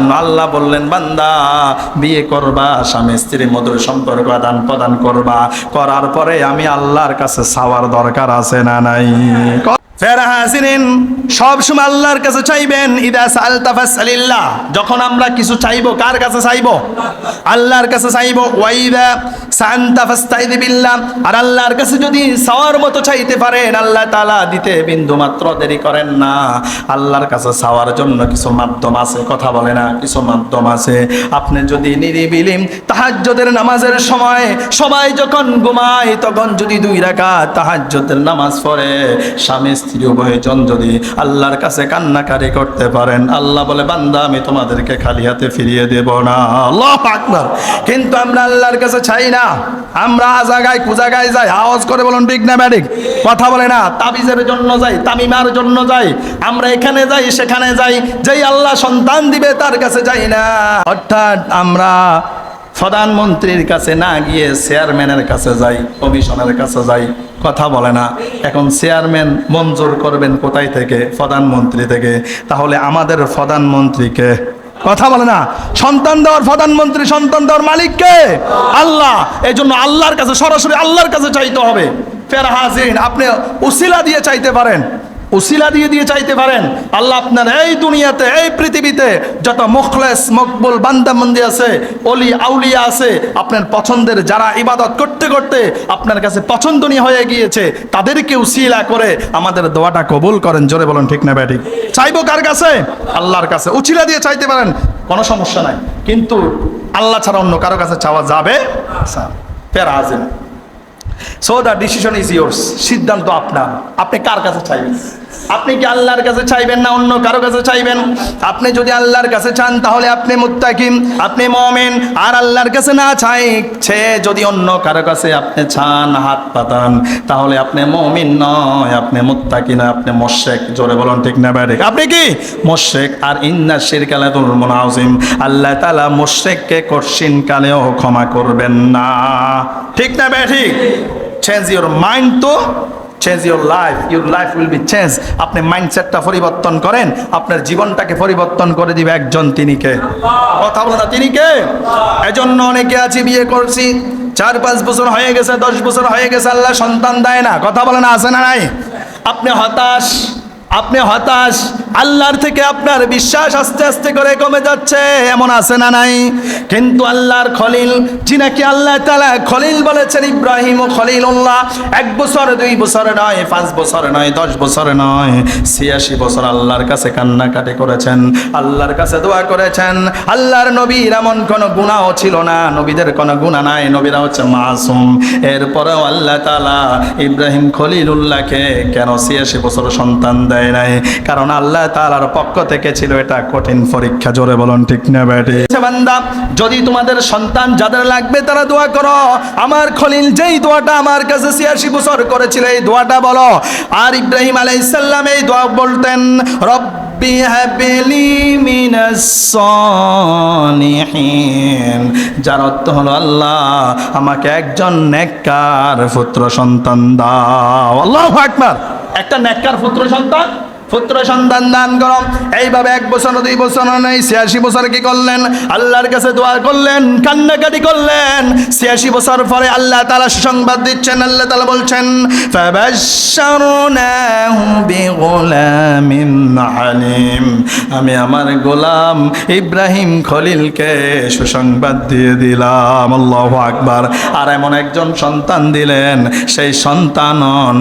এজন্য আল্লাহ বললেন, বান্দা বিয়ে করবা, স্বামী স্ত্রী মধুর সম্পর্ক আদান প্রদান করবা, করার পরে আমি আল্লাহর কাছে চাওয়ার দরকার আছে না নাই? সব সময় আল্লাহর কাছে চাইবেন। ইদা সালতা ফাসআলিল্লাহ, যখন আমরা কিছু চাইবো কার কাছে চাইবো? আল্লাহর কাছে চাইবো। ওয়াইদা সানতা ফাস্তাইদ বিল্লাহ, আর আল্লাহর কাছে যদি চাওয়ার মতো চাইতে পারেন আল্লাহ তাআলা দিতে বিন্দু মাত্র দেরি করেন না। আল্লাহর কাছে চাওয়ার জন্য কিছু মাধ্যম আছে, কথা বলে না, কিছু মাধ্যম আছে। আপনি যদি নিরিবিলি তাহাজ্জুদের নামাজের সময় সবাই যখন ঘুমায় তখন যদি 2 রাকাত তাহাজ্জুদের নামাজ পড়ে, স্বামী স্ত্রী উভয়জন যদি আল্লাহর কাছে কান্নাকারি করতে পারেন, আল্লাহ বলে, বান্দা আমি তোমাদেরকে খালি হাতে ফিরিয়ে দেব না। আল্লাহু আকবার। কিন্তু আমরা আল্লাহর কাছে চাই না, আমরা জায়গায় কুজাগায় যাই, আওয়াজ করে বলুন ঠিক না ব্যাঠিক? কথা বলে না, তাবিজের জন্য যাই, তামিমার জন্য যাই, আমরা এখানে যাই সেখানে যাই, যেই আল্লাহ সন্তান দিবে তার কাছে যাই না। অর্থাৎ আমরা প্রধানমন্ত্রীর কাছে না গিয়ে চেয়ারম্যানের কাছে যাই, কমিশনের কাছে যাই, কথা বলে না। এখন চেয়ারম্যান মঞ্জুর করবেন কোথায় থেকে? প্রধানমন্ত্রী থেকে। তাহলে আমাদের প্রধানমন্ত্রীকে, কথা বলে না, সন্তান দেওয়ার প্রধানমন্ত্রী, সন্তান দেওয়ার মালিককে আল্লাহ। এই জন্য আল্লাহর কাছে, সরাসরি আল্লাহর কাছে চাইতে হবে। ফের হাজিরিন, আপনি উসিলা দিয়ে চাইতে পারেন, উসিলা দিয়ে চাইতে পারেন। আল্লাহ আপনার এই দুনিয়াতে, এই পৃথিবীতে যত মুখলেস মকবুল বান্দাবন্দি আছে, অলি আউলিয়া আছে, আপনার পছন্দের যারা ইবাদত করতে করতে আপনার কাছে পছন্দনীয় হয়ে গিয়েছে, তাদেরকে উসিলা করে আমাদের দোয়াটা কবুল করেন। জোরে বলুন ঠিক না ব্যাঠিক? চাইবো কার কাছে? আল্লাহর কাছে। উসিলা দিয়ে চাইতে পারেন, কোনো সমস্যা নাই, কিন্তু আল্লাহ ছাড়া অন্য কারো কাছে চাওয়া যাবে ফের হাজির। So the decision is yours, সিদ্ধান্ত আপনার। আপনি কার কাছে চাইবেন? আপনি কি আল্লাহর কাছে চাইবেন না অন্য কারো কাছে চাইবেন? আপনি যদি আল্লাহর কাছে চান তাহলে আপনি মুত্তাকিম, আপনি মুমিন। আর আল্লাহর কাছে না চাইছে যদি অন্য কারো কাছে আপনি চান, হাত পাতান, তাহলে আপনি মুমিন নয়, আপনি মুত্তাকি না, আপনি মুশরিক। জোরে বলুন ঠিক না ব্যাঠিক? আপনি কি মুশরিক? আর ইন্না শিরকা লাযুলমুন আযীম, আল্লাহ তাআলা মুশরিককে কঠিন কালেও ক্ষমা করবেন না। ঠিক না ব্যাঠিক? Change your mind to change your life, your life will be change. আপনি মাইন্ডসেটটা পরিবর্তন করেন, আপনার জীবনটাকে পরিবর্তন করে দিবে একজন, তিনি কে? কথা বলে না, তিনি কে? এজন্য অনেকে আছে বিয়ে করছি, 4-5 বছর হয়ে গেছে, 10 বছর হয়ে গেছে, আল্লাহ সন্তান দেয় না। কথা বলে না, আছে না নাই? আপনি হতাশ, আপনি হতাশ, আল্লাহর থেকে আপনার বিশ্বাস আস্তে আস্তে করে কমে যাচ্ছে, এমন আছে না নাই? কিন্তু আল্লাহর খলিল, যিনাকে আল্লাহ তাআলা খলিল বলেছেন, ইব্রাহিম ও খলিলুল্লাহ, 1 বছর 2 বছর নয়, 5 বছর নয়, 10 বছর নয়, 86 বছর আল্লাহর কাছে কান্নাকাটি করেছেন, আল্লাহর কাছে দোয়া করেছেন। আল্লাহর নবীর এমন কোনো গুনাহও ছিল না, নবীদের কোনো গুনাহ নাই, নবীরা হচ্ছে মাসুম। এরপরেও আল্লাহ তাআলা ইব্রাহিম খলিলুল্লাহকে কেন 86 বছর সন্তান দেয় নাই? কারণ আল্লাহ তাআলার পক্ষ থেকে ছিল এটা কঠিন পরীক্ষা। জোরে বলুন ঠিক না ব্যাটি? বান্দা, যদি তোমাদের সন্তান যাদের লাগবে তারা দোয়া করো। আমার খলিল যেই দোয়াটা আমার কাছে 86 বছর করেছিল, এই দোয়াটা বলো। আর ইব্রাহিম আলাইহিস সালাম এই দোয়া বলতেন, রব্বি হাবলি মিনাস সালিহিন, যার অর্থ হলো, আল্লাহ আমাকে একজন নেককার পুত্র সন্তান দাও। আল্লাহু আকবার। একটা নেককার পুত্র সন্তান দান করো। এইভাবে 1 বছর 2 বছর নয়, 86 বছর কি করলেন? আল্লাহর কাছে দোয়া করলেন, কান্নাকাটি করলেন। 86 বছর পরে আল্লাহ তাআলা সুসংবাদ দিচ্ছেন। আল্লাহ তাআলা বলছেন, ফাবাশশারনাহু বিগুলামিন হালিম, আমি আমার গোলাম ইব্রাহিম খলিলকে সুসংবাদ দিয়ে দিলাম। আল্লাহু আকবার। আর এমন একজন সন্তান দিলেন, সেই সন্তান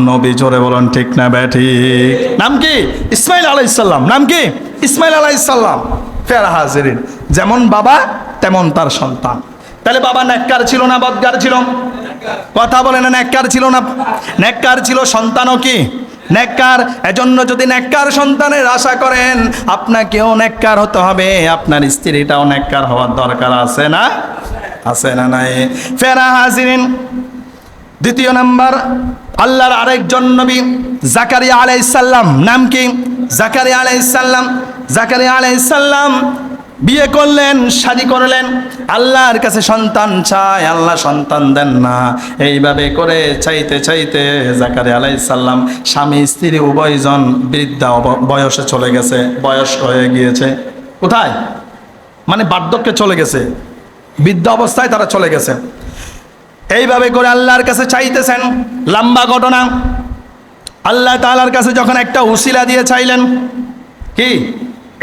নবী। জোরে বলুন ঠিক না ব্যাঠিক? নাম কি? ইসমাইল আলাইহিস সালাম। নাম কি? ইসমাইল আলাইহিস সালাম। ফের হাজিরিন, যেমন বাবা তেমন তার সন্তান। তাহলে বাবা নেককার ছিল না বদকার ছিল? কথা বলে না, নেককার ছিল না? নেককার ছিল, সন্তানও কি নেককার। এজন্য যদি নেককার সন্তানের আশা করেন, আপনাকেও নেককার হতে হবে, আপনার স্ত্রীটাও নেককার হওয়ার দরকার আছে না? আছে না নাই? ফের হাজিরিন, দ্বিতীয় নাম্বার, আল্লাহর আরেকজন নবী জাকারিয়া আলাইহিস সালাম। নাম কি? জাকারিয়া আলাইহিস সালাম। জাকারিয়া আলাইহিস সালাম বিয়ে করলেন, শাদী করলেন, আল্লাহর কাছে সন্তান চায়, আল্লাহ সন্তান দেন না। এইভাবে করে চাইতে চাইতে জাকারিয়া আলাইহিস সালাম স্বামী স্ত্রী উভয়জন বৃদ্ধা বয়সে চলে গেছে, বয়স হয়ে গিয়েছে। কোথায়? মানে বার্ধক্যে চলে গেছে, বৃদ্ধ অবস্থায় তারা চলে গেছে। এইভাবে করে আল্লাহর কাছে চাইতেছেন। লম্বা ঘটনা। আল্লাহ তাআলার কাছে যখন একটা উসিলা দিয়ে চাইলেন, কি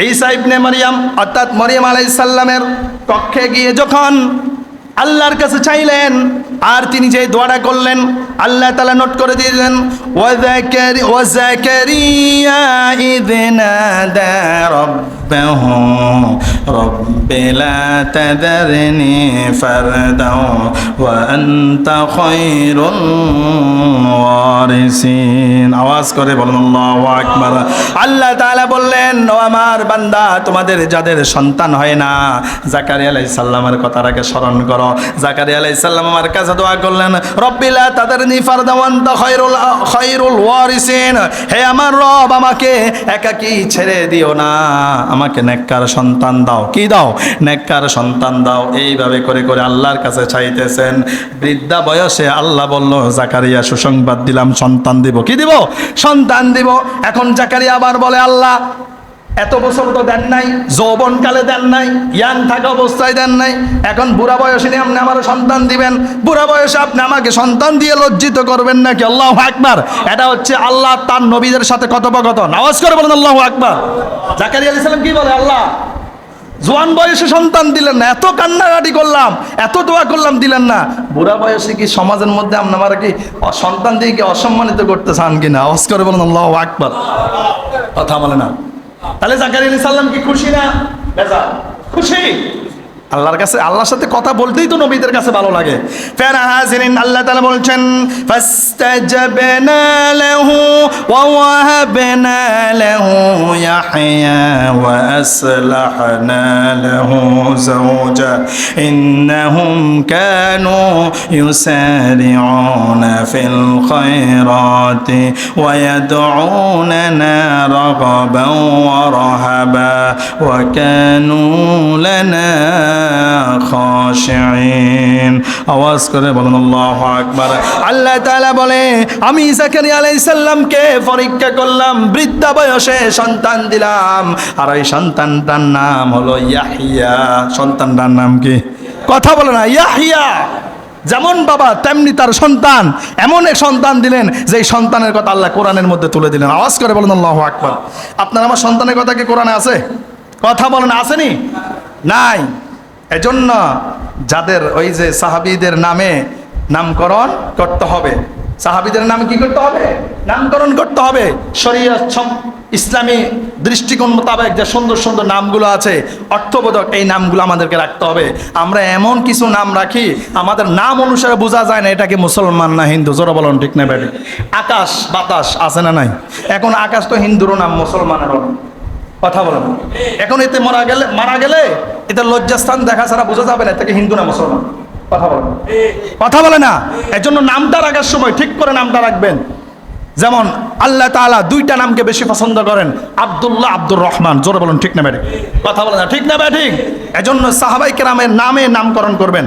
ঈসা ইবনে মারইয়াম অর্থাৎ মরিয়ম আলাইহিস সালামের কক্ষে গিয়ে যখন আল্লাহর কাছে চাইলেন, আর তিনি যে দোয়াটা করলেন আল্লাহ তাআলা নোট করে দিলেন, ওয়া যাকারিয়া ইয নাদা রাব্বাহু রব্বি লা তাযারনি ফারদাও ওয়া আনতা খায়রুল ওয়ারিসিন। আওয়াজ করে বলুন আল্লাহু আকবার। আল্লাহ তাআলা বললেন, ও আমার বান্দা, তোমাদের যাদের সন্তান হয় না, জাকারিয়া আলাইহিস সালামের কথাটাকে স্মরণ করো। জাকারিয়া আলাইহিস সালাম আমার কাছে দোয়া করলেন, রব্বি লা তাযারনি ফারদা ওয়া আনতা খায়রুল ওয়ারিসিন। হে আমার রব, আমাকে একাকী ছেড়ে দিও না, আমাকে নেককার সন্তান দাও। কি দাও? নেককার সন্তান দাও। এইভাবে করে করে আল্লাহর কাছে চাইতেছেন। বৃদ্ধা বয়সে আল্লাহ বলল, জাকারিয়া সুসংবাদ দিলাম, সন্তান দিব। কি দিব? সন্তান দিব। এখন জাকারিয়া আবার বলে, আল্লাহ এত বছর তো দেন নাই, যৌবনকালে দেন নাই, ইয়াং থাকা অবস্থায় দেন নাই, এখন বুড়া বয়সে নিয়ে আপনি আমার সন্তান দিবেন? বুড়া বয়সে আপনি আমাকে সন্তান দিয়ে লজ্জিত করবেন নাকি? আল্লাহু আকবার। এটা হচ্ছে আল্লাহ তার নবীদের সাথে কথোপকথন। আওয়াজ করে বলেন আল্লাহু আকবার। জাকারিয়া আলাইহিস সালাম কি বলে, আল্লাহ জোয়ান বয়সে সন্তান দিলেন না, এত কান্নাকাটি করলাম, এত দোয়া করলাম, দিলেন না। বুড়া বয়সে কি সমাজের মধ্যে আপনি আমার কি সন্তান দিয়ে কি অসম্মানিত করতে চান কিনা? আওয়াজ করে বলেন আল্লাহু আকবার। কথা বলে না। তাহলে জাকারিয়া আলাইহিস সালাম কি খুশি না বেজার? খুশি। আল্লাহর কাছে, আল্লাহর সাথে কথা বলতেই তো নবীদের কাছে ভালো লাগে। ফের হাজিরিন, আল্লাহ তাআলা বলছেন, ফাস্তাজাবনা লাহু ওয়া ওয়াহাবনা লাহু ইয়াহইয়া ওয়া আসলাহনা লাহু যাওজা ইন্নাহুম কানু ইউসারিউনা ফিল খায়রাতি ওয়া ইয়াদউনানা রাগাবান ওয়া রাহাবা ওয়া কানু লানা খাশিঈন। আওয়াজ করে বলুন আল্লাহু আকবার। আল্লাহ তাআলা বলে, আমি জাকারিয়া আলাইহিস সালামকে পরীক্ষা করলাম, বৃদ্ধা বয়সে সন্তান দিলাম, আর ওই সন্তানটার নাম হলো ইয়াহইয়া। সন্তানটার নাম কি? কথা বলে না। ইয়াহইয়া যেমন বাবা তেমনি তার সন্তান, এমন এক সন্তান দিলেন যে সন্তানের কথা আল্লাহ কোরআনের মধ্যে তুলে দিলেন। আওয়াজ করে বলুন আল্লাহু আকবার। আপনার আমার সন্তানের কথা কি কোরআনে আছে? কথা বলেন, আসেনি? নাই। এজন্য যাদের ওই যে সাহাবীদের নামে নামকরণ করতে হবে, সাহাবীদের নামে কি করতে হবে? নামকরণ করতে হবে। শরীয়ত ইসলামী দৃষ্টিকোণ মোতাবেক যে সুন্দর সুন্দর নামগুলো আছে, অর্থবোধক, এই নামগুলো আমাদেরকে রাখতে হবে। আমরা এমন কিছু নাম রাখি আমাদের নাম অনুসারে বোঝা যায় না এটা কি মুসলমান না হিন্দু। জোরে বলুন ঠিক না বেঠিক? আকাশ বাতাস আছে না নাই? এখন আকাশ তো হিন্দুরও নাম, মুসলমানেরও নাম। কথা বলে না। এখন এতে মারা গেলে এতে লজ্জাস্থান দেখা ছাড়া বোঝা যাবে না এটাকে হিন্দু না মুসলমান। কথা বলে না। কথা বলে না। এজন্য নামটা রাখার সময় ঠিক করে নামটা রাখবেন। যেমন আল্লাহ তাআলা দুইটা নামকে বেশি পছন্দ করেন, আব্দুল্লাহ, আব্দুর রহমান। জোরে বলুন ঠিক না বেঠিক? কথা বলে না। ঠিক না বেঠিক? এজন্য সাহাবায়ে কেরামের নামে নামকরণ করবেন।